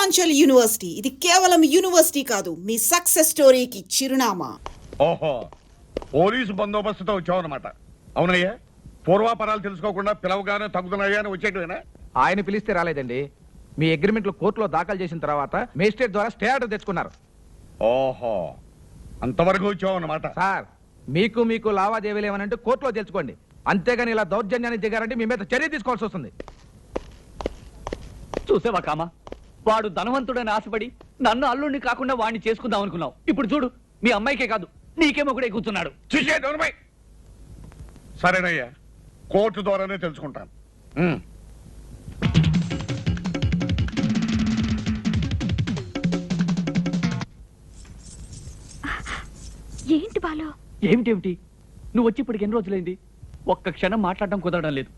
Purvanchal university ఇది కేవలం university కాదు, మీ సక్సెస్ స్టోరీకి చిరునామా. ఓహో, పోలీసు బందోబస్తుతో వచ్చావన్నమాట. అవునయ్యా, పూర్వాపరాలు తెలుసుకోకుండా పిలవగానే తగ్గుతున్నాయా అని వచ్చేటవేనా? ఆయన పిలిస్తే రాలేదండి. మీ అగ్రిమెంట్లు కోర్టులో దాఖలు చేసిన తర్వాత మేజిస్ట్రేట్ ద్వారా స్టే ఆర్డర్ తెచ్చుకున్నారు. ఓహో, అంతవరకు వచ్చావన్నమాట. సార్, మీకు లావాదేవీలు ఏమనంటే కోర్టులో తెలుసుకోండి. అంతేగాని ఇలా దౌర్జన్యాన్ని దిగారంటే మీ మీద చర్య తీసుకోవాల్సి వస్తుంది. చూసావా కామా, వాడు ధనవంతుడని ఆశపడి నన్ను అల్లుడిని కాకుండా వాడిని చేసుకుందాం అనుకున్నావు. ఇప్పుడు చూడు, మీ అమ్మాయికే కాదు నీకేమో కూడా కూర్చున్నాడు. సరేనయ్యా, కోర్టు ద్వారానే తెలుసుకుంటాను. ఏంటి బాలు? ఏమిటేమిటి, నువ్వు వచ్చి ఇప్పటికి ఎన్ని రోజులైంది? ఒక్క క్షణం మాట్లాడడం కుదరడం లేదు.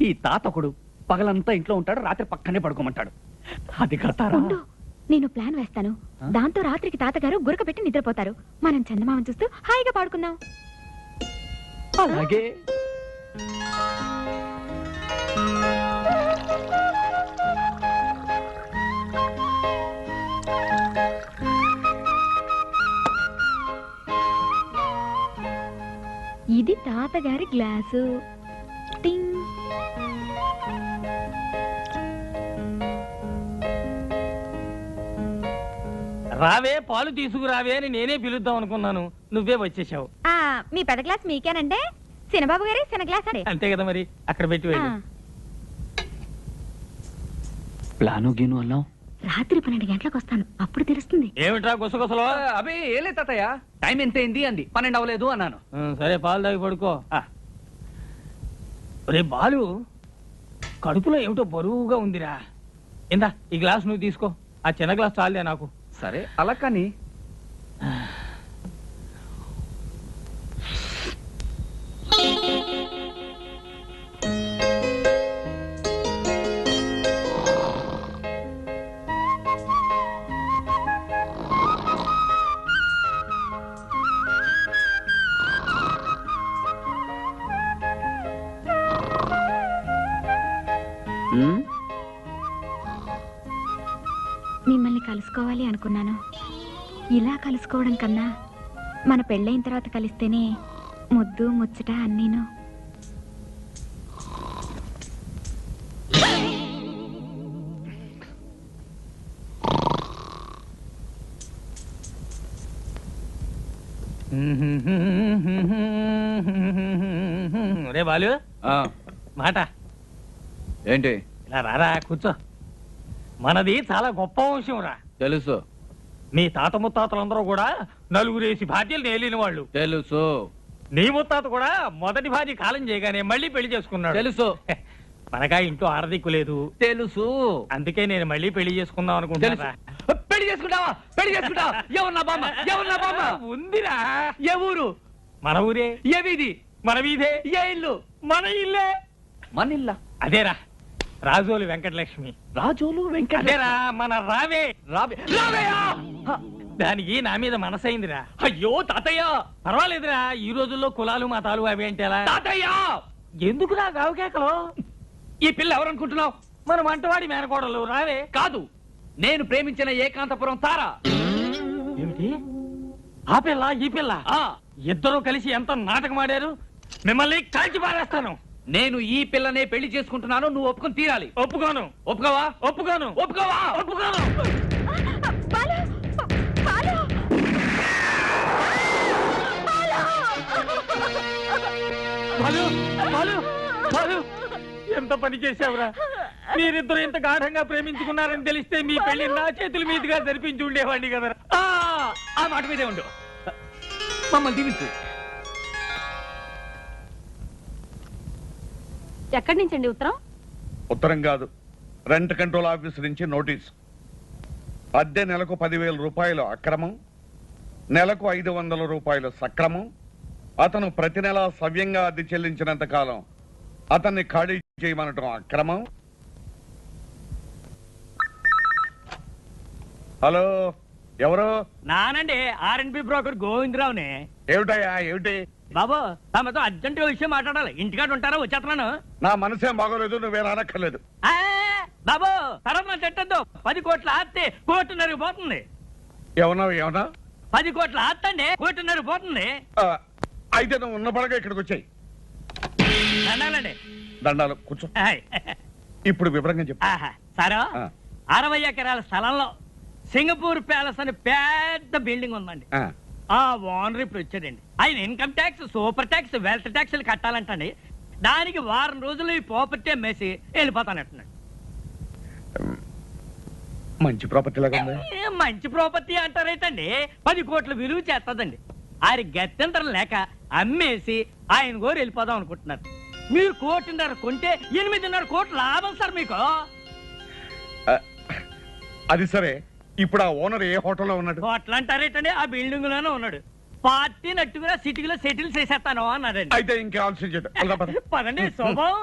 ఈ తాతకుడు పగలంతా ఇంట్లో ఉంటాడు, రాత్రి పక్కనే పడుకోమంటాడు. అది కథారా? నేను ప్లాన్ వేస్తాను. దాంతో రాత్రికి తాతగారు గురక పెట్టి నిద్రపోతారు. మనం చందమామని చూస్తూ హాయిగా పాడుకుందాం. అలాగే. ఇది తాతగారి గ్లాసు. టింగ్. రావే, పాలు తీసుకురావే అని నేనే పిలుద్దాం అనుకున్నాను, నువ్వే వచ్చేసావు. మీ పెద్ద గ్లాస్ మీకేనంటే చిన్నబాబు గారి చిన్న గ్లాస్ అండి. అంతే కదా మరి, అక్కడ పెట్టి వెళ్ళు. ప్లాను గీను అన్నావు. రాత్రి 12 గంటలకు వస్తాను, అప్పుడు తెలుస్తుంది. ఏమిట్రా గుసగుసలో? అవి ఏలే తాతయ్య, టైం ఎంత అయింది అంది. 12 అవ్వలేదు అన్నాను. సరే, పాలు తాగి పడుకో. రే బాలు, కడుపులో ఏమిటో బరువుగా ఉందిరా. ఇందా ఈ గ్లాస్ నువ్వు తీసుకో, ఆ చిన్న గ్లాస్ చాలే నాకు. సరే అలా కానీ. మిమ్మల్ని కలుసుకోవాలి అనుకున్నాను. ఇలా కలుసుకోవడం కన్నా మన పెళ్ళైన తర్వాత కలిస్తేనే ముద్దు ముచ్చట అన్నీను. రే బాలు, మాట ఏంటి? ఇలా రారా, కూర్చో. మనది చాలా గొప్ప వంశం రా. తెలుసు. మీ తాత ముత్తాతలందరూ కూడా నలుగురేసి భార్యలు నేలిన వాళ్ళు. తెలుసు. నీ ముత్తాత కూడా మొదటి భార్య కాలం చేయగానే మళ్ళీ పెళ్లి చేసుకున్నాడు. తెలుసు. మనగా ఇంట్లో ఆడదిక్కు లేదు. తెలుసు. అందుకే నేను మళ్ళీ పెళ్లి చేసుకుందాం అనుకుంటున్నా. పెళ్లి చేసుకుంటావా? పెళ్లి చేసుకుంటావా? ఎవరు బామ్మ? ఎవరు బామ్మ? ఉందిరా. ఏ ఊరు? మన ఊరే. ఏ వీధి? మన వీధే. ఏ ఇల్లు? మన ఇల్లే. మన ఇల్లా? అదేరా, రాజోలు వెంకటలక్ష్మి. రాజోలు వెంకట? అదేరా, మన రావే. రావయ్యా! దానికి నా మీద మనసైందిరా. అయ్యో తాతయ్య! పర్వాలేదురా, ఈ రోజుల్లో కులాలు మతాలు అవి అంటే ఎలా? తాతయ్య! ఎందుకురా గావుకేకలో? ఈ పిల్ల ఎవరనుకుంటున్నావు? మన వంటవాడి మేనకోడలు రావే. కాదు, నేను ప్రేమించిన ఏకాంతపురం తారా. ఏమిటి? ఆ పిల్ల ఈ పిల్ల ఇద్దరూ కలిసి ఎంత నాటకం ఆడారు. మిమ్మల్ని కాల్చి పారేస్తాను. నేను ఈ పిల్లనే పెళ్లి చేసుకుంటున్నాను, నువ్వు ఒప్పుకొని తీరాలి. ఒప్పుకోను. ఒప్పుకోవా? ఒప్పుకోను. ఒప్పుకోవా? ఒప్పుకోను. బాలు, బాలు, బాలు, ఎంత పని చేశావురా. మీరిద్దరు ఇంత గాఢంగా ప్రేమించుకున్నారని తెలిస్తే మీ పెళ్లి నా చేతుల మీదుగా జరిపించి ఉండేవాడిని కదా. ఆ మాట మీదే ఉండు. మమ్మల్ని దీవించు. ఎక్కడి నుంచండి ఉత్తరం? ఉత్తరం కాదు, రెంట్ కంట్రోల్ ఆఫీస్ నుంచి నోటీస్. అద్దె నెలకు 10,000 రూపాయలు అక్రమం, నెలకు 500 రూపాయలు సక్రమం. అతను ప్రతి నెల సవ్యంగా అద్దె చెల్లించినంత కాలం అతన్ని ఖాళీ చేయమనటం అక్రమం. హలో, ఎవరు? నానండి, ఆర్ఎన్బి బ్రోకర్ గోవిందరావునే. ఏమిటయ్యా, ఏమిటి? బాబు, తమతో అర్జెంటుగా విషయం మాట్లాడాలి. ఇంటికాడ ఉంటారా? వచ్చేస్తున్నాను. నా మనసేం బాగోలేదు, నువ్వేం అనక్కర్లేదు. బాబు తరమ చెట్టద్దు 10 కోట్ల ఆస్తి కోటిన్నర పోతుంది. ఏమన్నా 10 కోట్ల ఆస్తి అండి కోటిన్నర పోతుంది. అయితే నువ్వు ఉన్న పడగా ఇక్కడికి వచ్చాయి. దండాలండి. దండాలు కూర్చో. ఇప్పుడు వివరంగా చెప్పు. సారా ఆ. 60 ఎకరాల స్థలంలో సింగపూర్ ప్యాలెస్ అని పెద్ద బిల్డింగ్ ఉందండి. ఆ, ఆ ఓనర్ ఇప్పుడు వచ్చాడండి. ఆయన income tax, super tax, wealth ట్యాక్స్లు కట్టాలంటండి. దానికి వారం రోజులు ఈ ప్రాపర్టీ అమ్మేసి వెళ్ళిపోతానంటున్నాడు. మంచి ప్రాపర్టీ లాగా ఉంది. మంచి ప్రాపర్టీ అంటారైతండి 10 కోట్ల విలువ చేస్తుందండి. ఆయన గత్యంతరం లేక అమ్మేసి ఆయన గోరు వెళ్ళిపోదాం అనుకుంటున్నారు. మీరు 1.5 కోటి కొంటే 8.5 కోట్ల లాభం సార్ మీకు. అది సరే, ఇప్పుడు ఆ ఓనర్ ఏ హోటల్లో ఉన్నాడు? హోటల్ అంటారేటండి ఆ బిల్డింగ్ లోనే ఉన్నాడు. పార్టీ నట్టుగా సిటీలో సెటిల్ చేసేస్తాను అన్నాడండి. అయితే ఇంకా ఆలోచన చేద్దాం. పదండి శోభం.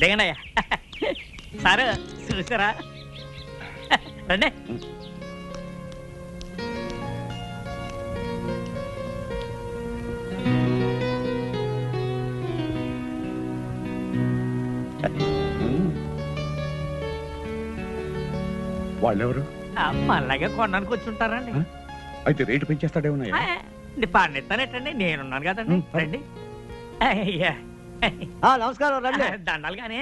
దిగనయ్యా సార్ చూసారా రండి. వాళ్ళెవరు? మళ్ళాగే కొనడానికి వచ్చి ఉంటారండి. అయితే రేటు పెంచేస్తాడేమన్నా? పండిస్తానేటండి, నేనున్నాను కదండి. రండి. అయ్యా నమస్కారం రండి. దండాలు కానీ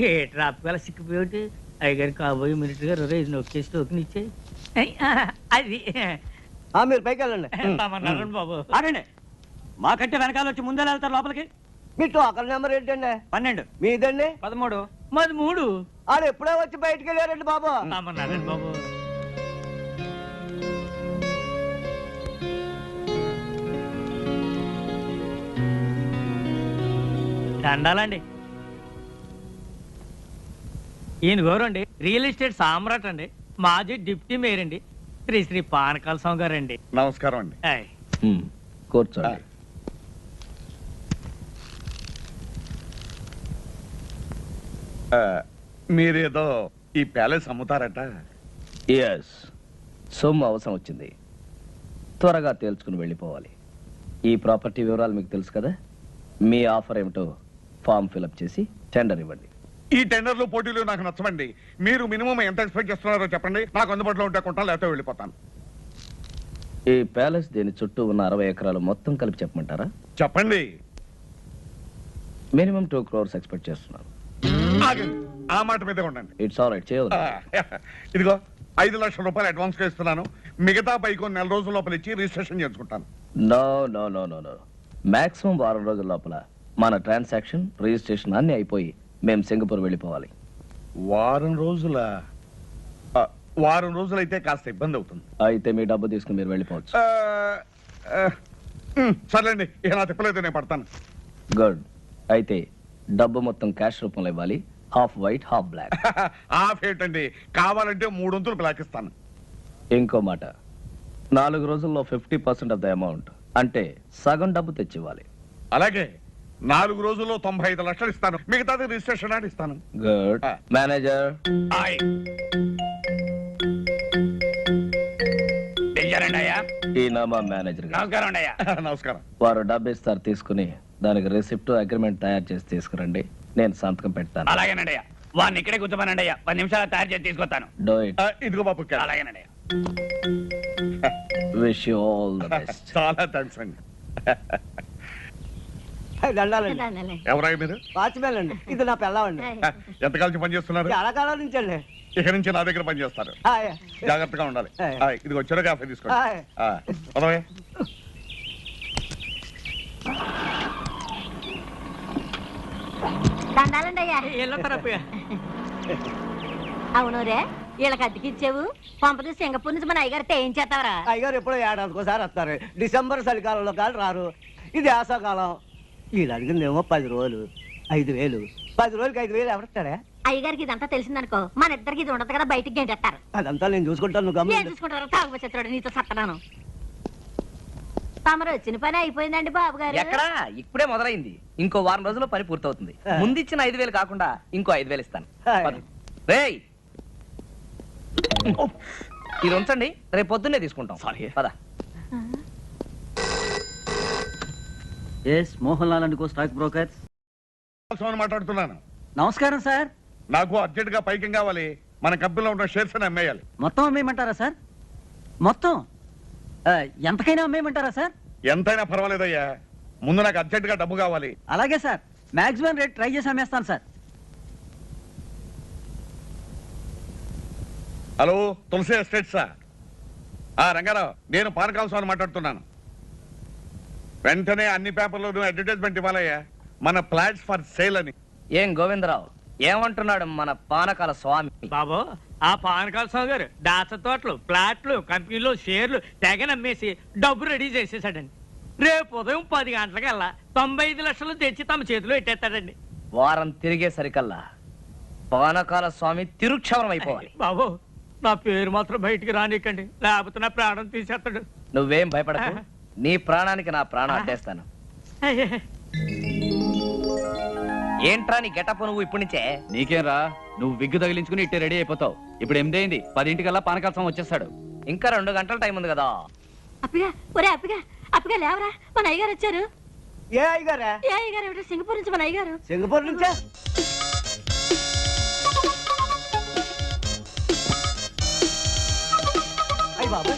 ఏ ట్రాఫిక్ వల్ల సిక్కిపోయి అయ్యగారు కాబోయే మినిట్ గారు రేజ్ నొక్కేసి టోకెన్ ఇచ్చే అది మీరు పైకి వెళ్ళండి. తమన్నారండి బాబు. ఆగండి, మాకంటే వెనకాల వచ్చి ముందే వెళ్తారు లోపలికి. మీ టోకన్ నెంబర్ ఏంటండి? 12 మీదండి? 13 మాది 3. ఆడు ఎప్పుడో వచ్చి బయటికి వెళ్ళారండి బాబు. తమన్నారండి బాబు. దండాలండి. ఈయన గౌరండి రియల్ ఎస్టేట్ సామ్రాట్ అండి. మాజీ డిప్యూటీ మేయర్ అండి. శ్రీ పానకాల స్వామి గారండి. నమస్కారం అండి. ఆయ్. కూర్చోండి. మీరేదో ఈ ప్యాలెస్ అమ్ముతారట? ఎస్, సొమ్ము అవసరం వచ్చింది, త్వరగా తేల్చుకుని వెళ్ళిపోవాలి. ఈ ప్రాపర్టీ వివరాలు మీకు తెలుసు కదా. మీ ఆఫర్ ఏమిటో ఫామ్ ఫిలప్ చేసి టెండర్ ఇవ్వండి. ఈ టెండర్లు పోటీలు నాకు నచ్చమండి. మీరు మినిమం ఎంత ఎక్స్పెక్ట్ చేస్తున్నారో చెప్పండి. నాకు అందుబాటులో ఉంటే కొంటాను, లేకపోతే వెళ్ళిపోతాను. ఈ ప్యాలెస్ దీని చుట్టూ ఉన్న 60 ఎకరాలు మొత్తం కలిపి చెప్పమంటారా? చెప్పండి. మినిమం 2 crores ఎక్స్పెక్ట్ చేస్తున్నాను. ఆగండి, ఆ మాట మీదే ఉండండి. ఇట్స్ ఆల్ రైట్, చేయదు. ఇదిగో 5 లక్షల రూపాయలు అడ్వాన్స్ గా ఇస్తున్నాను. మిగతా పైకి 4 రోజుల లోపల ఇచ్చి రిజిస్ట్రేషన్ చేసుకుంటాను. No no no no no, maximum 6 రోజుల లోపల మన ట్రాన్సాక్షన్, రిజిస్ట్రేషన్ అన్ని అయిపోయి మేము సింగపూర్ వెళ్ళిపోవాలి. వారం రోజులైతే కాస్త ఇబ్బంది అవుతుంది. అయితే మీ డబ్బు తీసుకుని మీరు వెళ్ళిపోవచ్చు. సర్లేండి, ఇక నా తిప్పలేదు, నేను పడతాను. గుడ్. అయితే డబ్బు మొత్తం క్యాష్ రూపంలో ఇవ్వాలి. Half white half black. Half ఏంటండి, కావాలంటే 3 వంతులు బ్లాక్ ఇస్తాను. ఇంకో మాట, 4 రోజుల్లో 50% ఆఫ్ ద అమౌంట్, అంటే సగం డబ్బు తెచ్చివ్వాలి. అలాగే 4 రోజుల్లో 95 లక్షలు ఇస్తాను. మిగతాది రిజిస్ట్రేషన్ అని ఇస్తాను. గుడ్. మేనేజర్, ఈయన మా మేనేజర్ గారు. నమస్కారం. వారు డబ్బు ఇస్తారు, తీసుకుని దానికి రిసిప్ట్, అగ్రిమెంట్ తయారు చేసి తీసుకురండి. నేను సంతకం పెడతాను. అలాగేనండి అయ్యా. వాడిని ఇక్కడే కూర్చోమనండి అయ్యా. 10 నిమిషాలు తయారు చేసి తీసుకొస్తాను. Do it. ఇదిగో బాబు. అలాగేనండి అయ్యా. Wish you all the best. చాలా థ్యాంక్స్ అండి. దండాలండి. ఎవరాయి మీరు? వాచ్మెన్ అండి. ఇది నా పిల్లవండి. ఎంతకాలం పని చేస్తున్నారు? చాలా కాలం నుంచి అండి. ఇక నుంచి నా దగ్గర పని చేస్తారు. జాగ్రత్తగా ఉండాలి. ఇది వచ్చారో కాఫీ తీసుకోండి. పదవే. దండాలండి అయ్యా. అవును రే, వీళ్ళకి అద్దెకిచ్చావు. పంపది సింగపూర్ నుంచి మన అయ్యగారితో ఏం చేస్తావరా? అయ్యగారు ఎప్పుడో ఏడాదికోసారి వస్తారు. డిసెంబర్ చలికాలంలో కాదు రారు. ఇది వేసవకాలం. వీళ్ళు అడిగిందేమో 10 రోజులు 5,000. 10 రోజులకి 5,000 ఎవరిస్తారా? అయ్యగారికి ఇదంతా తెలిసిందనుకో, మన ఇద్దరికి ఇది ఉండదు కదా, బయటికి గంటేస్తారు. అదంతా నేను చూసుకుంటాను. నువ్వు ఏం గమ్మున చూసుకుంటారు? తాగుబోతున్నాడు, నీతో సత్తనాను. తమరు వచ్చిన పని అయిపోయిందండి బాబు గారు. ఎక్కడా, ఇప్పుడే మొదలైంది. ఇంకో వారం రోజుల్లో పని పూర్తవుతుంది. ముందిచ్చిన 5,000 కాకుండా ఇంకో 5,000 ఇస్తాను. హాయ్. రేయ్, ఇది ఉంచండి, రేపు పొద్దున్నే తీసుకుంటాం. సారీ. పద. S Mohan Lal and co stock brokers. Swami మాట్లాడుతున్నాను. నమస్కారం సార్. నాకు అర్జెంట్ గా పైకి కావాలి. మన కంపెనీలో ఉన్న షేర్స్ అని అమ్మేయాలి. మొత్తం అమ్మేయమంటారా సార్? మొత్తం ఎంతకైనా అమ్మేయమంటారా సార్? ఎంతైనా పర్వాలేదయ్యా, ముందు నాకు అర్జెంట్ గా డబ్బు కావాలి. అలాగే సార్, మాక్సిమం రేట్ ట్రై చేసి అమ్మేస్తాను సార్. హలో, తులసి ఎస్టేట్సా? రంగారావు, నేను పానకాల స్వామి మాట్లాడుతున్నాను. వెంటనే అన్ని పేపర్లోనూ అడ్వర్టైజ్మెంట్ ఇవ్వాలయ్యా, మన ఫ్లాట్స్ ఫర్ సేల్ అని. ఏం గోవిందరావు ఏమంటున్నాడు మన పానకాల స్వామి? బాబు, ఆ పానకాల స్వామి గారు దాచ తోటలు, ప్లాట్లు, కంపెనీలు, షేర్లు తెగనమ్మేసి డబ్బు రెడీ చేసేసాడండి. రేపు ఉదయం 10 గంటలకల్లా 95 లక్షలు తెచ్చి తమ చేతిలో పెట్టేస్తాడండి. వారం తిరిగేసరికల్లా పానకాల స్వామి తిరుక్షవరం అయిపోవాలి. బాబు, నా పేరు మాత్రం బయటికి రానికండి, లేకపోతే నా ప్రాణం తీసేస్తాడు. నువ్వేం భయపడకు, నీ ప్రాణానికి నా ప్రాణం అడ్డేస్తాను. ఏంట్రా నీ గెటప్ నువ్వు ఇప్పటి నుంచే? నీకేం రా, నువ్వు విగ్గు తగిలించుకుని ఇట్టే రెడీ అయిపోతావు. ఇప్పుడు 8 అయింది, 10 పానకాల స్వామి వచ్చేస్తాడు. ఇంకా 2 గంటల టైం ఉంది కదా. అప్పగా ఒరే అప్పగా లేవరా, మన అయ్యగారు వచ్చారు. ఏ అయ్యగారా? ఏ అయ్యగారు ఏమిటో సింగపూర్ నుంచి మన అయ్యగారు. సింగపూర్ నుంచా? అయ్య బాబా,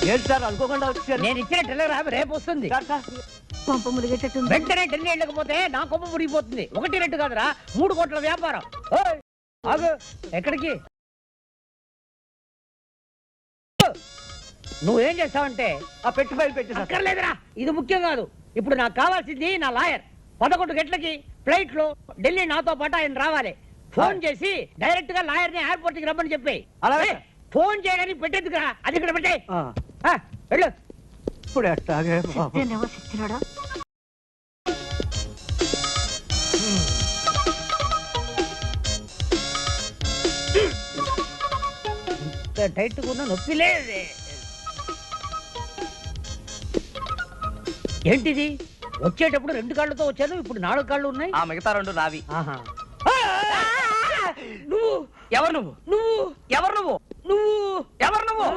ఏంటి సార్ అనుకోకుండా వచ్చారు? నేను ఇచ్చిన టెలిగ్రామ్ రేపు వస్తుంది. పంప మురిగేటట్టుంది. వెంటనే ఢిల్లీ వెళ్ళకపోతే నా కొమ్మ మురిగిపోతుంది. 1 2 కాదురా, 3 కోట్ల వ్యాపారం. ఓయ్, ఆగు. ఎక్కడికి? నువ్వేం చేస్తావంటే ఆ పెట్టి ఫైల్ పెట్టి సార్. అక్కర్లేదురా, ఇది ముఖ్యం కాదు. ఇప్పుడు నాకు కావాల్సింది నా లాయర్. 11 గంటలకి ఫ్లైట్ లో ఢిల్లీ నాతో పాటు ఆయన రావాలి. ఫోన్ చేసి డైరెక్ట్ గా లాయర్ ని ఎయిర్పోర్ట్ కి రమ్మని చెప్పి. అలాగే. ఫోన్ చేయడానికి పెట్టేందుకురా, అది ఇక్కడ పెట్టే. వెళ్ళు. ఇప్పుడు ఎట్టాగే బాబు. ఇదేనేమో సచ్చినోడా. టైట్ కూడా నొప్పి లేదు. ఏంటిది? వచ్చేటప్పుడు 2 కాళ్ళతో వచ్చాను, ఇప్పుడు 4 కాళ్ళు ఉన్నాయి. ఆ మిగతా 2 నావి. ఆహా. నువ్వు ఎవరు నువ్వు? నువ్వు ఎవరు నువ్వు? నువ్వు ఎవరు నువ్వు?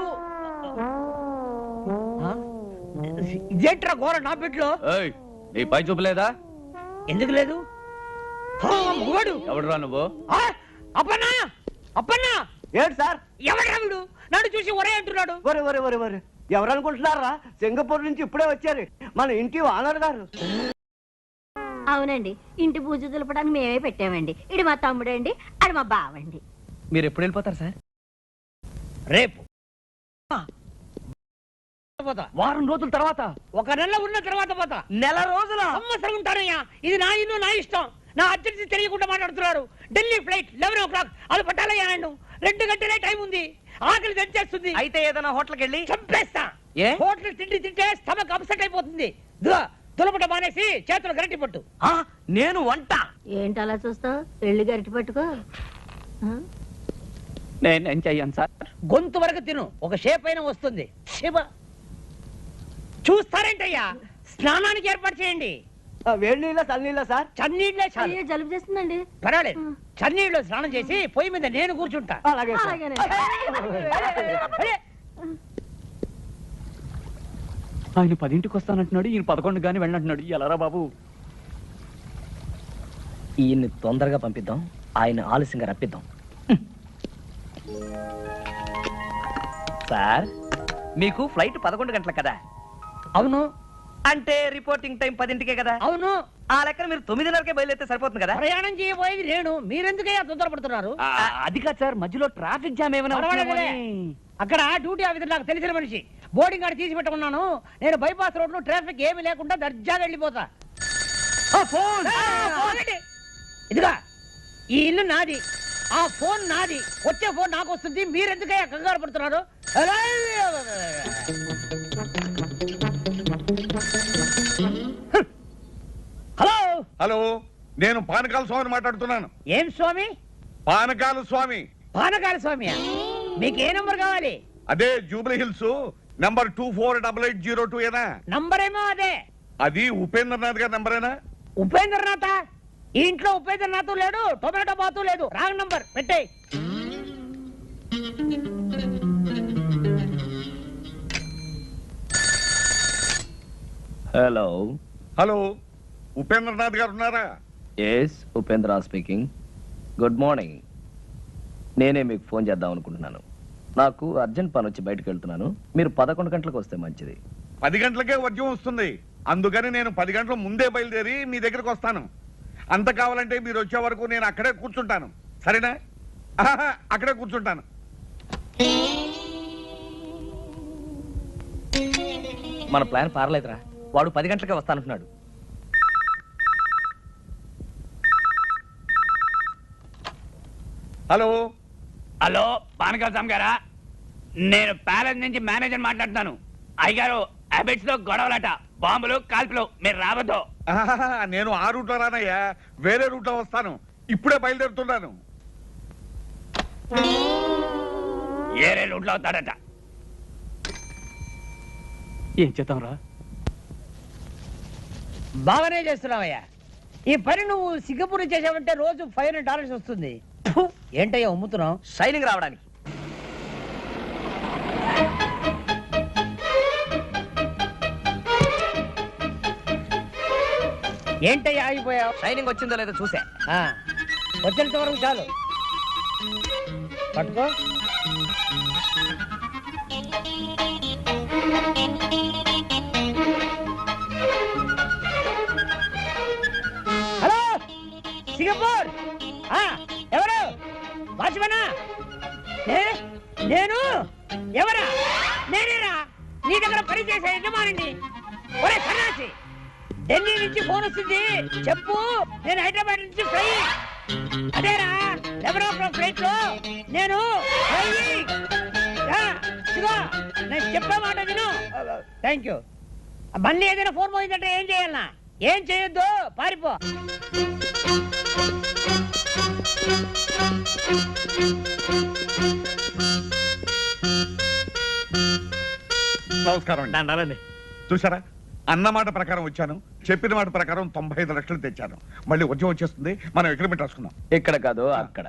ఇదేంట్రా ఘోర నా పెట్లో? నీ పై చూపలేదా? ఎందుకు లేదు? మగవాడు ఎవడురా నువ్వు? అప్పన్నా, అప్పన్నా. ఏంటి సార్? ఎవడ్రా వీడు? నన్ను చూసి ఒరే అంటున్నాడు. ఒరే ఒరే ఒరే ఒరే, ఎవరు అనుకుంటున్నారా? సింగపూర్ నుంచి ఇప్పుడే వచ్చారు మన ఇంటి ఓనర్ గారు. అవునండి, ఇంటి పూజ దులపడానికి మేమే పెట్టామండి. ఇడు మా తమ్ముడండి, అది మా బావండి. మీరు ఎప్పుడు వెళ్ళిపోతారు సార్? రేపు వారం రోజుల తర్వాత. 1 నెల ఉన్న తర్వాత పోతా. నెల రోజుల? సంవత్సరం ఉంటానయ్యా. ఇది నా ఇల్లు, నా ఇష్టం. నా అర్జెన్సీ తెలియకుండా మాట్లాడుతున్నారు. Delhi flight 11 o'clock. అది పట్టాలయ్యా నన్ను. 2 గంటలే టైం ఉంది. ఆకలి తెచ్చేస్తుంది. అయితే ఏదైనా హోటల్కి వెళ్ళి చంపేస్తా. ఏ? హోటల్ తిండి తింటే స్టమక్ అప్సెట్ అయిపోతుంది. దులపట మానేసి చేతులు గరిటి పట్టు. నేను వంట. ఏంటి అలా చూస్తావు? వెళ్ళి గరిటి పట్టుకో. నేనేం చెయ్యను సార్. గొంతు వరకు తిను, ఒక షేప్ అయినా వస్తుంది. శివ చూస్తారేంటయ్యా? స్నానానికి ఏర్పాటు చేయండి. వేడి నీళ్ళ చల్లనీళ్ళ సార్? చన్నీళ్ళే చాలు. అయ్యో, జలుబు చేస్తుందండి. పర్వాలేదు, చన్నీళ్ళు స్నానం చేసి పొయ్యి మీద నేను కూర్చుంటా. అలాగే సార్. అలాగేనండి. అరే, ఆయన 10ంటికి వస్తానంటున్నాడు, ఈయన 11 గానీ వెళ్ళంటున్నాడు. ఎలారా బాబు? ఈయన్ని తొందరగా పంపిద్దాం, ఆయన ఆలస్యంగా రప్పిద్దాం. సార్, మీకు ఫ్లైట్ 11 గంటలకు కదా? అవును. అంటే రిపోర్టింగ్ టైం 10ంటికే కదా? అవును. ఆ లెక్కన మీరు 9:30కే బయలుదేరితే సరిపోతుంది కదా? ప్రయాణం చేయబోయేది నేను, మీరెందుకయ్యా తొందరపడుతున్నారు? అది కాదు సార్, మధ్యలో ట్రాఫిక్ జామ్ ఏమైనా పర్వాలేదులే. అక్కడ డ్యూటీ ఆఫీసర్ నాకు తెలిసిన మనిషి, బోర్డింగ్ కార్డు తీసి పెట్టమన్నాను. నేను బైపాస్ రోడ్ లో ట్రాఫిక్ ఏమి లేకుండా దర్జాగా వెళ్ళిపోతా. ఇదిగా, ఈ ఇల్లు నాది, ఆ ఫోన్ నాది. వచ్చే ఫోన్ నాకు వస్తుంది. మీరెందుకయ్యా కంగారు పడుతున్నారు? హలో హలో, నేను పానకాల స్వామిని మాట్లాడుతున్నాను. ఏం స్వామి? పానకాల స్వామి. పానకాల స్వామి. మీకు ఏ నంబర్ కావాలి? అదే జూబ్లీ హిల్స్ నంబర్ 248802 ఏనా? నంబర్ ఏమో అదే. అది ఉపేంద్రనాథ్ గారి నంబరేనా? ఉపేంద్రనాథ్? ఈ ఇంట్లో ఉపేంద్రనాథ్ లేడు, టొమాటో బాతు లేదు. రాంగ్ నంబర్ పెట్టే. హలో హలో, ఉపేంద్రనాథ్ గారు ఉన్నారా? Yes, Upendra speaking. Good morning. నేనే మీకు ఫోన్ చేద్దాం అనుకుంటున్నాను. నాకు అర్జెంట్ పని వచ్చి బయటకు వెళ్తున్నాను. మీరు 11 గంటలకు వస్తే మంచిది. 10 గంటలకే వర్జం వస్తుంది, అందుకని నేను 10 గంటల ముందే బయలుదేరి మీ దగ్గరకు వస్తాను. అంత కావాలంటే మీరు వచ్చే వరకు నేను అక్కడే కూర్చుంటాను, సరేనా? అక్కడే కూర్చుంటాను. మన ప్లాన్ పారలేదురా. వాడు 10 గంటలకే వస్తానంటున్నాడు. హలో హలో, పానకాల గారా? నేను ప్యాలెస్ నుంచి మేనేజర్ మాట్లాడుతున్నాను. అయ్యగారు, హ్యాబిట్స్ లో గొడవలట, బాంబులు కాల్పులు, మీరు రావద్దు. నేను ఆ రూట్లో రానయ్యా, వేరే రూట్లో వస్తాను. ఇప్పుడే బయలుదేరుతున్నాను. ఏరే రూట్లో అవుతాడట. ఏం చేద్దాంరా? బాగానే చేస్తున్నావయ్యా. ఈ పని నువ్వు సింగపూర్ చేసావంటే రోజు $500 వస్తుంది. ఫు, ఏంటయ్యా అమ్ముతున్నావు? షైనింగ్ రావడానికి. ఏంటయ్యా ఆగిపోయావు? షైనింగ్ వచ్చిందో లేదో చూసా. వచ్చేంత వరకు చాలు. పట్టుకో. Hello, Singapore. ఎవరు? వాచ్మనా? నేను ఎవరా? నేనేరా నీ దగ్గర పనిచేసే యజమానిని. ఒరే సన్నాసి, ఢిల్లీ నుంచి ఫోన్ వస్తుంది, చెప్పు. నేను హైదరాబాద్ నుంచి ఫ్లై. అదేరా 11 ఫ్లైట్ లో నేను నేను చెప్పే మాట విను. Thank you. మళ్ళీ ఏదైనా ఫోన్ పోయిందంటే ఏం చేయాలన్నా? ఏం చేయొద్దు, పారిపో. నమస్కారం అండి. చూసారా, అన్నమాట ప్రకారం వచ్చాను, చెప్పిన మాట ప్రకారం 95 లక్షలు తెచ్చాను. మళ్ళీ వచ్చి వచ్చేస్తుంది, మనం అగ్రిమెంట్ రాసుకుందాం. ఇక్కడ కాదు, అక్కడ.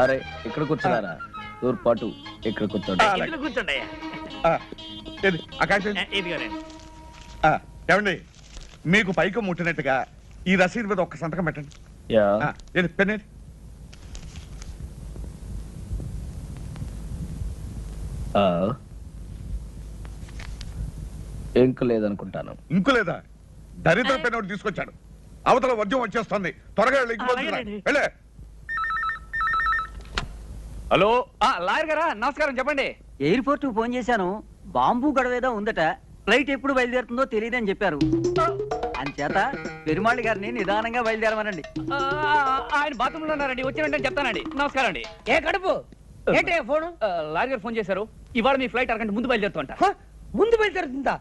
అరే, ఇక్కడ కూర్చున్నారా? తూర్పాటు ఇక్కడ కూర్చోండి. కూర్చోండి. ఏమండి, మీకు పైకి ముట్టినట్టుగా ఈ రసీదు మీద ఒక్క సంతకం పెట్టండి. పెన్నేది? ఇంకు లేదనుకుంటాను. ఇంకు లేదా? దరిద్ర పెన్ ఒకటి తీసుకొచ్చాడు. అవతల వర్జం వచ్చేస్తుంది, త్వరగా వెళ్ళే. హలో, లాయర్ గారా? నమస్కారం, చెప్పండి. ఎయిర్పోర్ట్ ఫోన్ చేశాను. బాంబు గడవేదో ఉందట. ఫ్లైట్ ఎప్పుడు బయలుదేరుతుందో తెలియదని చెప్పారు. అంచేత పెరుమాళి గారిని నిదానంగా బయలుదేరమనండి. ఆయన బాత్రూమ్ లో ఉన్నారండి, వచ్చిన వెంటనే చెప్తానండి. నమస్కారం అండి. ఏ కడుపు ఏంటే ఫోన్? లాయర్ గారు ఫోన్ చేశారు. ఇవాళ మీ ఫ్లైట్ అరగంట ముందు బయలుదేరుతుంట. ముందు బయలుదేరుతుందా?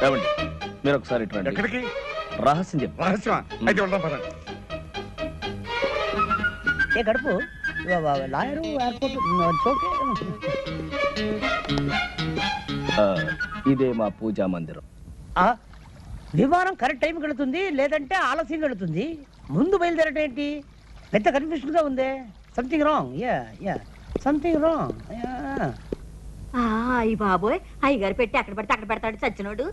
ఏమండి, మీరు ఒకసారి ఇటు రండి. ఎక్కడికి? రహస్యం చెప్పు. రహస్యమా? అయితే వెళ్దాం పదండి. ఏ కడుపు లాయరు ఎయిర్పోర్ట్. ఇదే మా పూజా మందిరం. విమానం కరెక్ట్ టైంకి వెళుతుంది, లేదంటే ఆలస్యంగా వెళుతుంది. ముందు బయలుదేరటం ఏంటి? పెద్ద కన్ఫ్యూషన్ గా ఉందే. Something wrong. Something wrong. అయ్యి బాబోయ్, అయ్యగారు పెట్టి అక్కడ పడితే అక్కడ పెడతాడు చచ్చినోడు.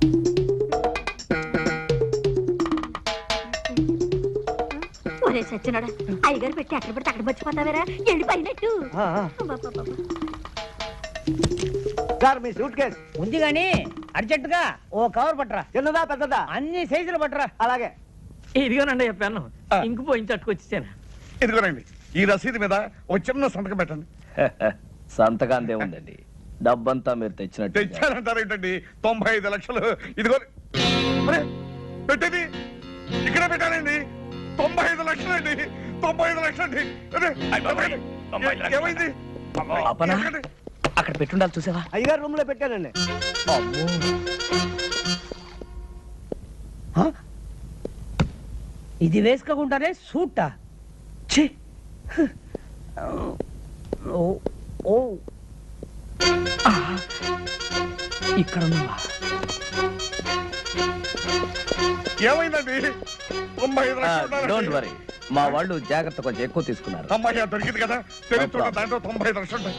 ఒరే చచ్చినోడా, అయ్యగారు పెట్టి అక్కడ పడితే అక్కడ మర్చిపోతావేరా? ఎండిపోయినట్టు. సార్, మీ సూట్ కేసు ఉంది గాని అర్జెంట్ గా ఓ కవర్ పట్టరా. చిన్నదా పెద్దదా? అన్ని సైజులు పట్టరా. అలాగే. ఇదిగోనండి చెప్పాను. ఇంకు పోయించి అట్టుకొచ్చాను. ఇదిగోనండి, ఈ రసీదు మీద ఒక చిన్న సంతకం పెట్టండి. సంతకాంతే ఉందండి. డబ్బంతా మీరు తెచ్చినట్టు. తెచ్చారంటారేంటండి? 95 లక్షలు. ఇదిగో పెట్టేది ఇక్కడే పెట్టానండి. 95 లక్షలండి. 95 లక్షలండి. ఏమైంది? అక్కడ పెట్టుండాలి, చూసావా? అయ్యగారు రూమ్ లో పెట్టానండి. ఇది వేసుకోకుండానే సూటా? ఇక్కడ ఉన్నావా? ఏమైందండి? 95 లక్షలు. డోంట్ వరీ, మా వాళ్ళు జాగ్రత్త కొంచెం ఎక్కువ తీసుకున్నారు. అమ్మాయి దొరికింది కదా, తెలుస్తున్న దాంట్లో 95 లక్షలు ఉంటాయి.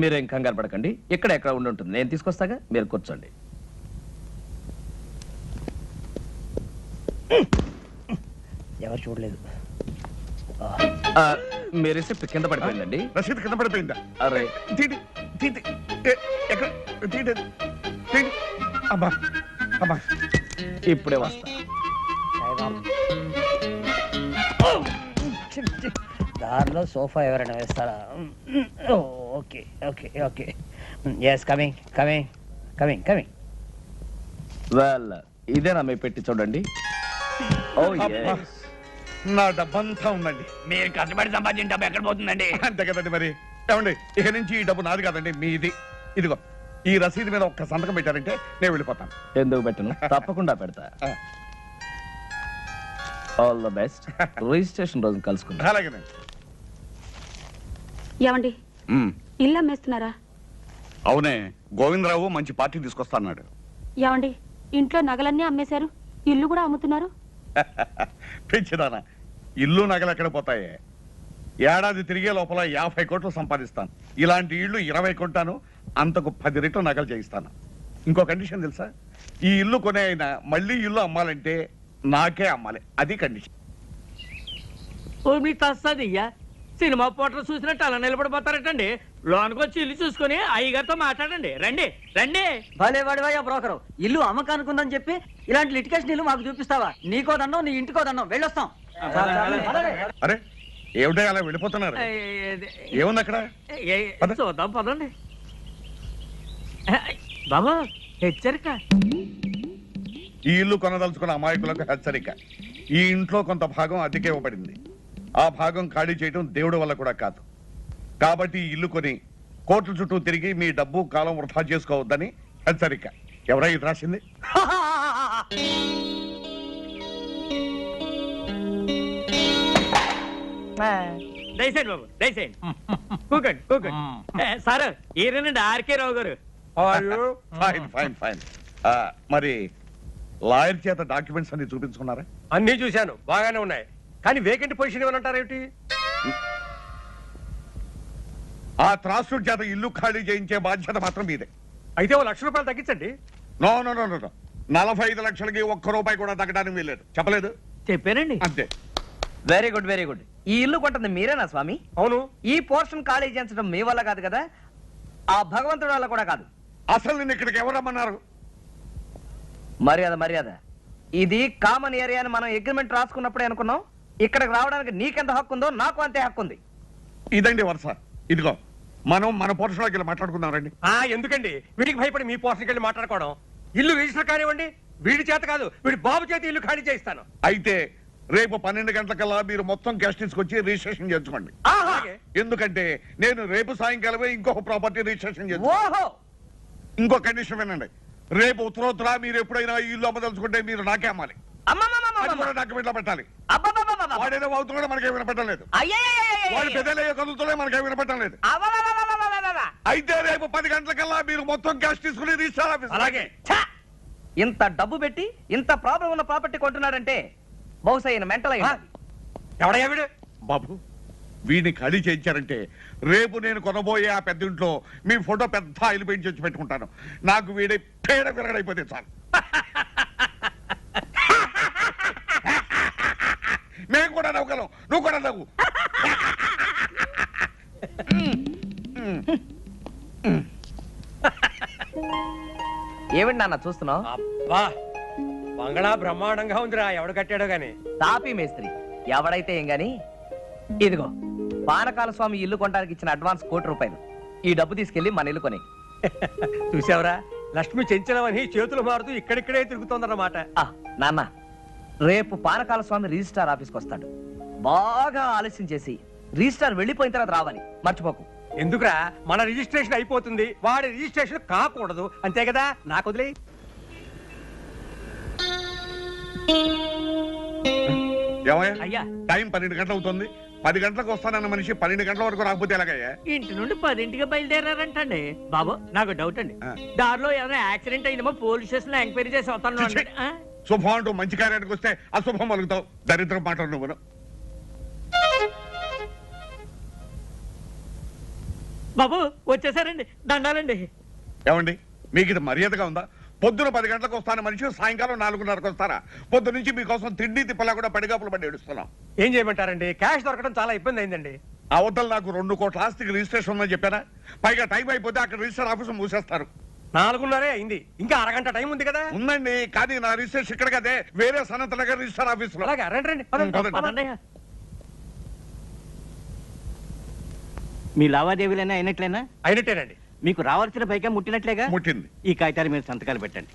మీరేం కంగారు పడకండి, ఇక్కడ ఎక్కడ ఉండి ఉంటుంది, నేను తీసుకొస్తాగా, మీరు కూర్చోండి. ఎవరు చూడలేదు. మీ రిసిప్ట్ కింద పడిపోయిందండి. రసీదు కింద పడిపోయిందా? అరే తీటి తీటి ఎక్కడ తీటి తీటి. అమ్మా అమ్మా ఇప్పుడే వస్తా. దారిలో సోఫా ఎవరైనా వేస్తారా? Okay okay okay. Yes coming coming coming coming. Well, ఇదేనా మీ పెట్టి చూడండి. ఓ అబ్బా, నా డబ్బంతా ఉందండి. మీరు కష్టపడి సంపాదించిన డబ్బు ఎక్కడ పోతుందండి? అంతే కదండి మరి. ఏమండి, ఇక నుంచి ఈ డబ్బు నాది కాదండి, మీది. ఇదిగో ఈ రసీదు మీద ఒక్క సంతకం పెట్టారంటే నేను వెళ్ళిపోతాను. ఎందుకు పెట్టను, తప్పకుండా పెడతా. All the best. రిజిస్ట్రేషన్ రోజు కలుసుకుందాం. అలాగేనండి. ఏమండి ఇల్లు అమ్మేస్తున్నారా? అవునే, గోవిందరావు మంచి పార్టీ తీసుకొస్తాన్నాడు. ఏమండి ఇంట్లో నగలన్నీ అమ్మేశారు, ఇల్లు కూడా అమ్ముతున్నారు? పెంచిదానా, ఇల్లు నగలు ఎక్కడ పోతాయే? ఏడాది తిరిగే లోపల 50 కోట్లు సంపాదిస్తాను. ఇలాంటి ఇల్లు 20 కొంటాను, అంతకు 10 రెట్లు నగలు చేయిస్తాను. ఇంకో కండిషన్ తెలుసా? ఈ ఇల్లు కొనే అయినా మళ్ళీ ఇల్లు అమ్మాలంటే నాకే అమ్మాలి, అది కండిషన్. ఓ మీ తస్సదియ్యా, సినిమా పోటర్ చూసినట్టు అలా నిలబడిపోతారటండి. లోనికి వచ్చి ఇల్లు చూసుకుని అయ్యగారితో మాట్లాడండి. రండి రండి. భలే వాడివయ్యా బ్రోకరు, ఇల్లు అమ్మకానుకుందని చెప్పి ఇలాంటి లిటికేషన్ ఇల్లు మాకు చూపిస్తావా? నీకో దండం, నీ ఇంటికో దండం, వెళ్ళొస్తాం. అరే ఏమిటో అలా వెళ్ళిపోతున్నారు? ఏముంది అక్కడ? చూద్దాం పదండి. బాబా హెచ్చరిక, ఈ ఇల్లు కొనదలుచుకున్న అమాయకులకు హెచ్చరిక. ఈ ఇంట్లో కొంత భాగం అద్దెకే ఇవ్వబడింది. ఆ భాగం ఖాళీ చేయడం దేవుడి వల్ల కూడా కాదు. కాబట్టి ఈ ఇల్లు కొని కోర్టు చుట్టూ తిరిగి మీ డబ్బు కాలం వృధా చేసుకోవద్దని హెచ్చరిక. ఎవరై ఇది రాసింది? దయచేయండి బాబు, దయచేయండి. కూకండి కూకండి. సార్ ఈయనండి ఆర్కే రావు గారు. Fine fine fine. మరి లాయర్ చేత డాక్యుమెంట్స్ అన్ని చూపించుకున్నారా? అన్ని చూశాను, బాగానే ఉన్నాయి. కానీ వేకెంట్ పొజిషన్ ఏమంటారేమిటి? ఆ త్రాసుడి చేత ఇల్లు ఖాళీ చేయించే బాధ్యత మాత్రం మీదే. అయితే 1 లక్ష రూపాయలు తగ్గించండి. నో నో నో నో 45 లక్షలకి 1 రూపాయి కూడా తగ్గడానికి వీల్లేదు. చెప్పలేదు? చెప్పానండి. అంతే. Very good very good. ఈ ఇల్లు కొంటుంది మీరేనా స్వామి? అవును. ఈ పోర్షన్ ఖాళీ చేయించడం మీ వల్ల కాదు కదా, ఆ భగవంతుడి వల్ల కూడా కాదు. అసలు నిన్ను ఇక్కడికి ఎవరు రమ్మన్నారు? మర్యాద మర్యాద. ఇది కామన్ ఏరియా అని మనం అగ్రిమెంట్ రాసుకున్నప్పుడే అనుకున్నాం. ఇక్కడికి రావడానికి నీకెంత హక్కు ఉందో నాకు అంతే హక్కు ఉంది. ఇదండి వరుస. ఇదిగో మనం మన పోర్షన్లోకి వెళ్ళి మాట్లాడుకుందాం రండి. ఎందుకండి వీడికి భయపడి మీ పోర్షన్కి వెళ్ళి మాట్లాడుకోవడం? ఇల్లు రిజిస్టర్ కానివ్వండి, వీడి చేత కాదు, వీడి బాబు చేత ఇల్లు ఖాళీ చేయిస్తాను. అయితే రేపు 12 గంటలకల్లా మీరు మొత్తం క్యాష్ తీసుకొచ్చి రిజిస్ట్రేషన్ చేసుకోండి. ఎందుకంటే నేను రేపు సాయంకాలమే ఇంకొక ప్రాపర్టీ రిజిస్ట్రేషన్ చేస్తాను. ఇంకో కండిషన్ వినండి, రేపు ఉత్తరోత్తర మీరు ఎప్పుడైనా ఈ ఇల్లు అమ్మదలుచుకుంటే మీరు నాకే అమ్మాలి. డాక్యుమెంట్ లో పెట్టాలి. వాడేదో అవుతున్నాడో మనకేమైనా పెట్టలేదు, వాడు పెద్దలయ్యే కదులుతుండే మనకేమైనా పెట్టలేదు. అయితే రేపు 10 గంటలకల్లా మీరు మొత్తం క్యాష్ తీసుకుని రిజిస్టర్ ఆఫీస్. అలాగే. ఇంత డబ్బు పెట్టి ఇంత ప్రాబ్లం ఉన్న ప్రాపర్టీ కొంటున్నాడంటే బహుశా ఈయన మెంటల్ అయ్యాడు. ఎవడయ్యా వీడు? బాబు, వీడిని ఖాళీ చేయించారంటే రేపు నేను కొనబోయే ఆ పెద్ద ఇంట్లో మీ ఫోటో పెద్ద ఆయిల్ పెయింట్ చేసి పెట్టుకుంటాను. నాకు వీడి పేడ విరగడైపోతే చాలు. మేము కూడా నవ్వుగలం, నువ్వు కూడా నవ్వు. ఏమిటి నాన్న చూస్తున్నావు? అబ్బా, బంగళా బ్రహ్మాండంగా ఉందిరా. ఎవడు కట్టాడో గాని. తాపీ మేస్త్రి ఎవడైతే ఏం గాని. ఇదిగో పానకాల స్వామి ఇల్లు కొనడానికి ఇచ్చిన అడ్వాన్స్ ₹1,00,00,000. ఈ డబ్బు తీసుకెళ్లి మన ఇల్లు కొని. చూసావరా, లక్ష్మి చెంచలమని చేతులు మారుతూ ఇక్కడిక్కడే తిరుగుతోందన్నమాట. నాన్న, రేపు పానకాల స్వామి రిజిస్ట్రార్ ఆఫీస్కి వస్తాడు. బాగా ఆలస్యం చేసి రిజిస్ట్రార్ వెళ్ళిపోయిన తర్వాత రావాలి, మర్చిపోకు. ఎందుకురా, మన రిజిస్ట్రేషన్ అయిపోతుంది, వాడి రిజిస్ట్రేషన్ కాకూడదు, అంతే కదా. నాకు వదిలే. అయ్యా టైం 12 గంటలు అవుతుంది. 10 గంటలకు వస్తానన్న మనిషి 12 గంటల వరకు రాకపోతే ఎలాగయ్యా? ఇంటి నుండి 10ంటికి బయలుదేరారంటండి. బాబు నాకు డౌట్ అండి, దారిలో ఏమైనా యాక్సిడెంట్ అయిందేమో పోలీస్ స్టేషన్ లో ఎంక్వైరీ చేసి వస్తాను. శుభం అంటూ మంచి కార్యానికి వస్తే అశుభం మలుగుతావు. దరిద్రం మాటలు నువ్వు. బాబు వచ్చేసారండి, దండాలండి. ఏమండి, మీకు ఇది మర్యాదగా ఉందా? పొద్దున 10 గంటలకు వస్తాను మనిషి, సాయంకాలం 4:30కు వస్తారా? పొద్దు నుంచి మీకోసం తిండి తిప్పలా కూడా పడిగాపులు పడి ఏడుస్తున్నాం. ఏం చేయమంటారండి, క్యాష్ దొరకడం చాలా ఇబ్బంది అయిందండి. అవతల నాకు 2 కోట్ల ఆస్తికి రిజిస్ట్రేషన్ ఉందని చెప్పారా? పైగా టైం అయిపోతే అక్కడ రిజిస్టర్ ఆఫీస్ మూసేస్తారు. 4:30 అయింది, ఇంకా అరగంట టైం ఉంది కదా. ఉందండి, కానీ నా రిజిస్ట్రేషన్ ఇక్కడ కదే, వేరే సనత్ నగర్ రిజిస్టర్ ఆఫీస్ లో. అలాగే రండి పదండి. పదండి. మీ లావాదేవీలైనా అయినట్లేనా? అయినట్టేనండి. మీకు రావాల్సిన పైగా ముట్టినట్లేగా? ముట్టింది. ఈ కాగితాలు మీరు సంతకాలు పెట్టండి.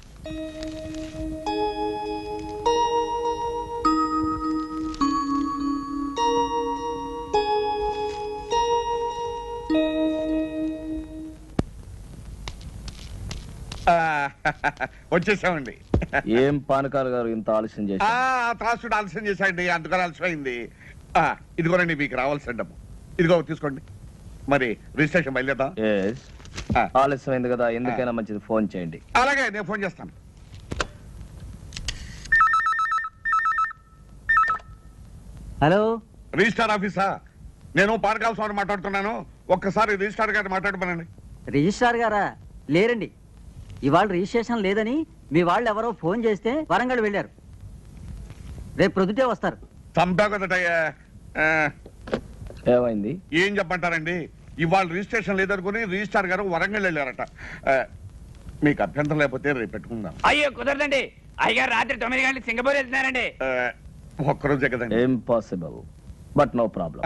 వచ్చేసామండి. ఏం పానకాలు గారు ఇంత ఆలస్యం చేసి? త్రాసుడు ఆలస్యం చేశాయండి, అందుకని ఆలస్యమైంది. ఇదిగోనండి మీకు రావాల్సిన డబ్బు. ఇదిగో తీసుకోండి. మరి రిజిస్ట్రేషన్ బయలుదేద్దాం. ఆలస్యమైంది కదా, ఎందుకైనా మంచిది ఫోన్ చేయండి. అలాగే, నేను ఫోన్ చేస్తాను. హలో, రిజిస్టార్ ఆఫీసా? నేను పానకాల స్వామి మాట్లాడుతున్నాను. ఒక్కసారి రిజిస్టార్ గారిని మాట్లాడమనండి. రిజిస్ట్రార్ గారా? లేరండి, ఇవాళ రిజిస్ట్రేషన్ లేదని మీ వాళ్ళు ఎవరో ఫోన్ చేస్తే వరంగల్ వెళ్ళారు. రేపు ప్రొద్దుటే వస్తారు. చంపావు కదటయ్యా. ఏమైంది? ఏం చెప్పంటారండి, ఇవాళ రిజిస్ట్రేషన్ లేదనుకుని రిజిస్టార్ గారు వరంగల్ వెళ్ళారట. మీకు అభ్యంతరం లేకపోతే రేపు పెట్టుకుందాం. అయ్యో కుదరదండి, అయ్యారు రాత్రి 9 గంటలకు సింగపూర్ వెళ్తున్నారండి. ఒక్కరోజే కదండి. Impossible, but no problem.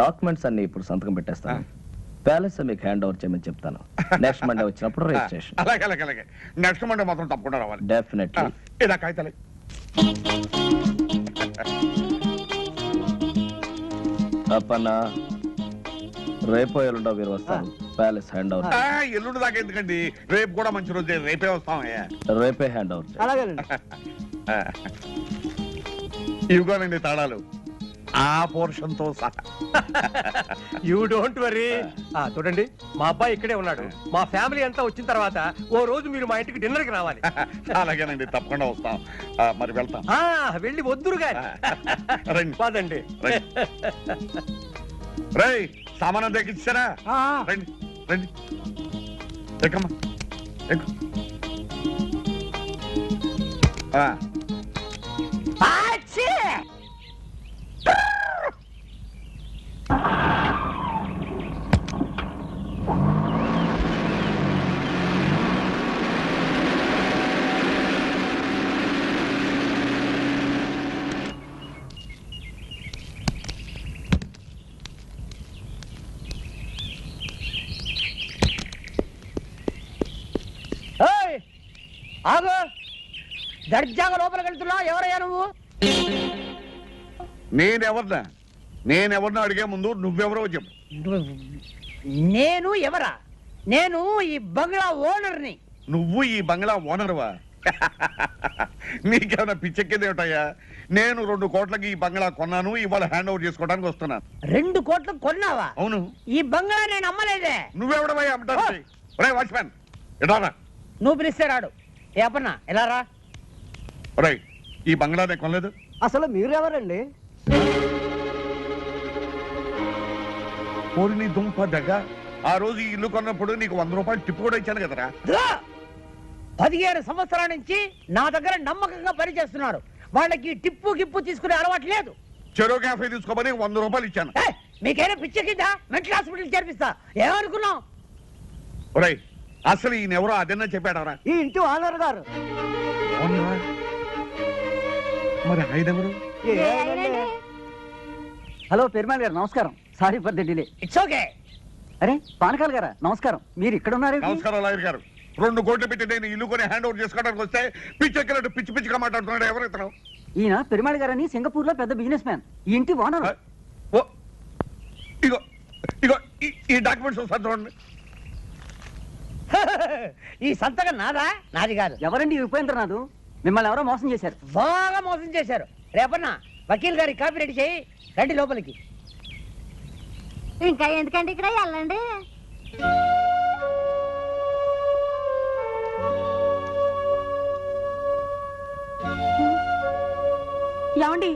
Documents అన్ని ఇప్పుడు సంతకం పెట్టేస్తాను. ప్యాలెస్ మీకు హ్యాండ్ ఓవర్ చేయమని చెప్తాను. నెక్స్ట్ మండే వచ్చినప్పుడు రిజిస్ట్రేషన్. అలాగే అలాగే అలాగే. నెక్స్ట్ మండే మాత్రం తప్పకుండా రావాలి. డెఫినెట్లీ. ఇలా కాగితాలే. అప్పన్నా, రేపో ఎల్లుండో మీరు వస్తారు. Palace hand over. ఎల్లుండి దాకా ఎందుకండి, రేపు కూడా మంచి రోజే, రేపే వస్తాం. రేపే హ్యాండ్ ఓవర్. అలాగేనండి. ఇవిగోనండి తాళాలు, ఆ పోర్షన్ తో సహా. You don't worry. చూడండి, మా అబ్బాయి ఇక్కడే ఉన్నాడు. మా ఫ్యామిలీ అంతా వచ్చిన తర్వాత ఓ రోజు మీరు మా ఇంటికి డిన్నర్ కి రావాలి. అలాగేనండి, తప్పకుండా వస్తాం. మరి వెళ్తాం. వెళ్ళి వద్దురు గాని. రండి పదండి. రై, సామానం తెచ్చిచ్చారా? రండి రండి, ఎక్కమ్మా ఎక్కు. ఆగు, దర్జాగా లోపలికి వెళ్తున్నావు. ఎవరయ్యా నువ్వు? నేనెవరినో అడిగే ముందు నువ్వెవరో చెప్పు. నేను ఎవరా? నేను ఈ బంగ్లా ఓనర్ని. నువ్వు ఈ బంగ్లా ఓనర్వా? నీకేమైనా పిచ్చెక్కింది ఏమిటయ్యా? నేను 2 కోట్లకి ఈ బంగ్లా కొన్నాను, ఇవాళ హ్యాండ్ ఓవర్ చేసుకోవడానికి వస్తున్నాను. 2 కోట్లకు కొన్నావా? అవును. ఈ బంగ్లా నేను అమ్మలేదే. నువ్వెవడమయ్యా అమ్మటానికి? రే వాచ్మ్యాన్, ఎడారా? నువ్వు పిలిస్తే రాడు. ఏ అప్పన్నా, ఎలా రా? రై, ఈ బంగ్లా నేను కొనలేదు. అసలు మీరెవరండి? పోలిని దుంప దగ్గ. ఆ రోజు ఈ ఇల్లు కొన్నప్పుడు నీకు 100 రూపాయలు టిప్పు కూడా ఇచ్చాను కదరా. 15 సంవత్సరాల నుంచి నా దగ్గర నమ్మకంగా పనిచేస్తున్నారు. వాళ్ళకి టిప్పు గిప్పు తీసుకునే అలవాటు లేదు. చెరో క్యాఫే తీసుకోమని 100 రూపాయలు ఇచ్చాను. మీకైనా పిచ్చెక్కిందా? Mental hospital చేర్పిస్తా. ఏమనుకున్నావు? రై, అసలు ఈయన ఎవరో అదన్నా చెప్పాడవరా? ఈ ఇంటి ఓనర్ గారు. మరి ఆయన ఎవరు? హలో పెరుమాళ్ గారు, నమస్కారం. Sorry for the delay. It's okay. అరే పానకాల్ గారా, నమస్కారం. మీరు ఇక్కడ ఉన్నారు? నమస్కారం లాయర్ గారు. 2 కోట్లు పెట్టి నేను ఇల్లు కొని హ్యాండ్ ఓవర్ చేసుకోవడానికి వస్తే పిచ్చెక్కినట్టు పిచ్చి పిచ్చిగా మాట్లాడుతున్నాడు. ఎవరు ఇతను? ఈయన పెరుమాళ్ గారని సింగపూర్ లో పెద్ద బిజినెస్ మ్యాన్. ఈ ఇంటి ఓనర్. ఇగో ఇగో ఈ డాక్యుమెంట్స్ ఒకసారి చూడండి. ఈ సంతకం నాదా? నాది కాదు. ఎవరండి ఉపేంద్రనాథ్? మిమ్మల్ని ఎవరో మోసం చేశారు. బాగా మోసం చేశారు. రేపన్నా వకీల్ గారి కాపీ రెడీ చేయి, రండి లోపలికి. ఇంకా ఎందుకండి ఇక్కడ వెళ్ళండి. ఏమండి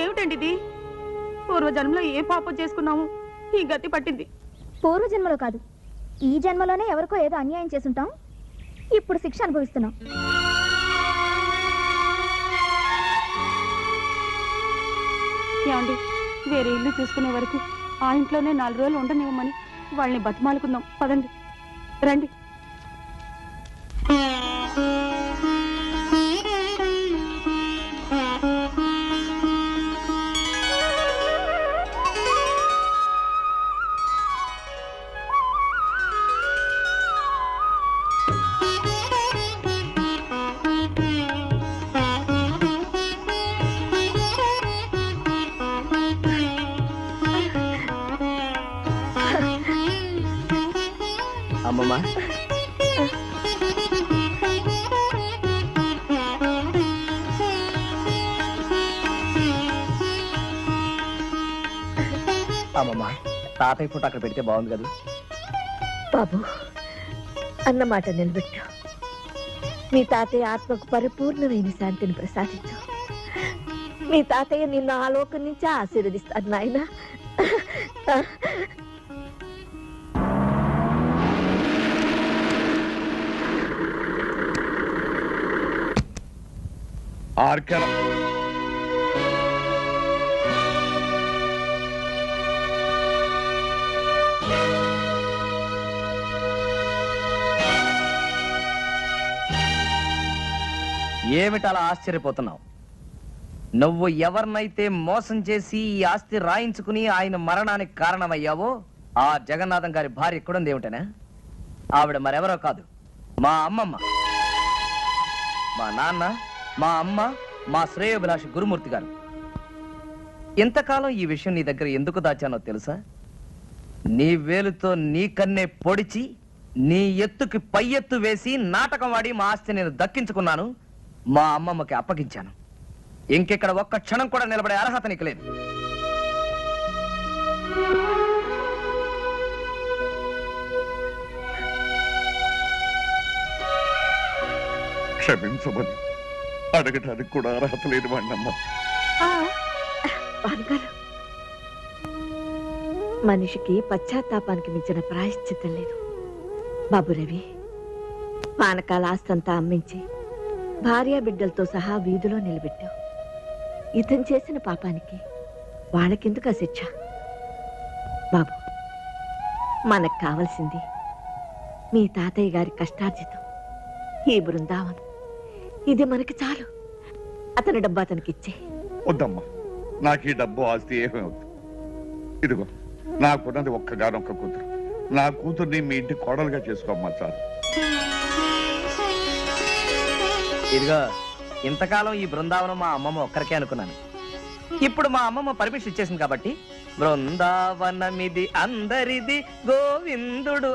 ఏమిటండి ఇది? పూర్వజన్మలో ఏ పాపం చేసుకున్నాము ఈ గతి పట్టింది. పూర్వజన్మలో కాదు, ఈ జన్మలోనే ఎవరికో ఏదో అన్యాయం చేసుంటాం, ఇప్పుడు శిక్ష అనుభవిస్తున్నాం. ఏమండి వేరే ఇల్లు చూసుకునే వరకు ఆ ఇంట్లోనే 4 రోజులు ఉండనివ్వమని వాళ్ళని బతిమాలుకుందాం. పదండి, రండి. అమ్మమ్మ, అమ్మమ్మ, తాతయ్య ఫోటో అక్కడ పెడితే బాగుంది కదా. బాబు, అన్నమాట నిలబెట్టు. మీ తాతయ్య ఆత్మకు పరిపూర్ణమైన శాంతిని ప్రసాదించు. మీ తాతయ్య నిన్ను ఆ లోకం నుంచి ఆశీర్వదిస్తాడు నాయనా. ఆర్కెల ఏమిటలా ఆశ్చర్యపోతున్నావు? నువ్వు ఎవరినైతే మోసం చేసి ఈ ఆస్తి రాయించుకుని ఆయన మరణానికి కారణమయ్యావో ఆ జగన్నాథం గారి భార్య ఎక్కడుంది ఏమిటనా? ఆవిడ మరెవరో కాదు, మా అమ్మమ్మ. మా నాన్న, మా అమ్మ, మా శ్రేయోభిలాషి గురుమూర్తి గారు. ఇంతకాలం ఈ విషయం నీ దగ్గర ఎందుకు దాచానో తెలుసా? నీ వేలుతో నీ కన్నే పొడిచి నీ ఎత్తుకి పై ఎత్తు వేసి నాటకం వాడి మా ఆస్తి నేను దక్కించుకున్నాను, మా అమ్మమ్మకి అప్పగించాను. ఇంకెక్కడ ఒక్క క్షణం కూడా నిలబడే అర్హత నీకు లేదు. క్షమించమని అడగటానికి కూడా అర్హత లేదు వాడినమ్మా. మనిషికి పశ్చాత్తాపానికి మించిన ప్రాయశ్చిత్తం లేదు. బాబు రవి, పానకాల ఆస్తంతా అమ్మించి భార్యా బిడ్డలతో సహా వీధిలో నిలబెట్టావు. ఇతను చేసిన పాపానికి వాళ్ళకెందుకు ఆ శిక్ష? బాబు, మనకు కావలసింది మీ తాతయ్య గారి కష్టార్జితం, ఈ బృందావనం. ఇది మనకి చాలు. అతని డబ్బు అతనికి ఇచ్చే. వద్దమ్మా, నాకు ఈ డబ్బు ఆస్తి ఏమీ వద్దు. ఇదిగో నాకున్నది ఒక్కగానొక్క కూతురు. నా కూతుర్ని మీ ఇంటి కోడలుగా చేసుకోమ్మా చాలు. ఇదిగో, ఇంతకాలం ఈ బృందావనం మా అమ్మమ్మ ఒక్కరికే అనుకున్నాను. ఇప్పుడు మా అమ్మమ్మ పర్మిషన్ ఇచ్చేసింది కాబట్టి బృందావనమిది అందరిది, గోవిందుడు